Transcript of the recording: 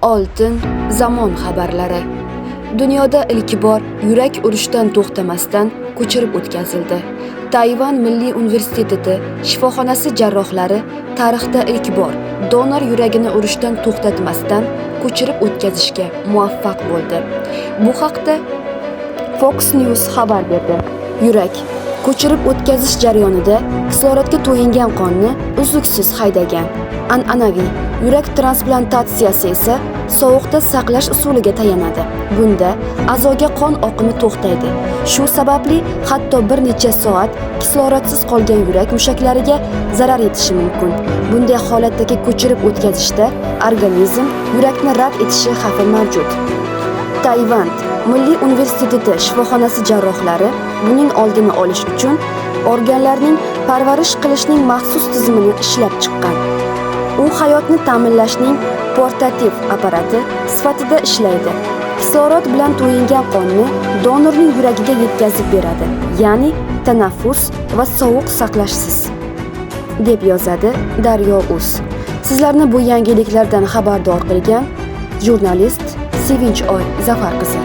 Oltin zamon xabarlari. Dunyoda ilk bor yurak urishdan to'xtamasdan ko'chirib o'tkazildi. Tayvan Milliy universiteti shifoxonasi jarrohlari tarixda ilk bor donor yuragini urishdan to'xtatmasdan ko'chirib o'tkazishga muvaffaq bo'ldi. Bu haqda Fox News xabar berdi. Yurak ko'chirib o'tkazish jarayonida kislorodga to'yingan qonni uzluksiz haydagan. An'anaviy yurak transplantatsiyasi esa sovuqda saqlash usuliga tayanadi. Bunda a'zoga qon oqimi to'xtaydi. Shu sababli hatto bir necha soat kislorodsiz qolgan yurak mushaklariga zarar yetishi mumkin. Bunday holatdagi ko'chirib o'tkazishda organizm yurakni rad etishi xavfi mavjud. Tayvan Milliy universiteti shifoxonasi jarrohlari buning oldini olish uchun organlarning parvarish qilishning maxsus tizimini ishlab chiqqan. U hayotni ta'minlashning portativ apparati sifatida ishlaydi. Kislorod bilan to'yingan qonni donorning yuragiga yetkazib beradi, ya'ni tanaffus va sovuq saqlashsiz, deb yozadi Daryo.uz. Sizlarni bu yangiliklardan xabardor qilgan jurnalist Sevinch Oy Zafar qizi.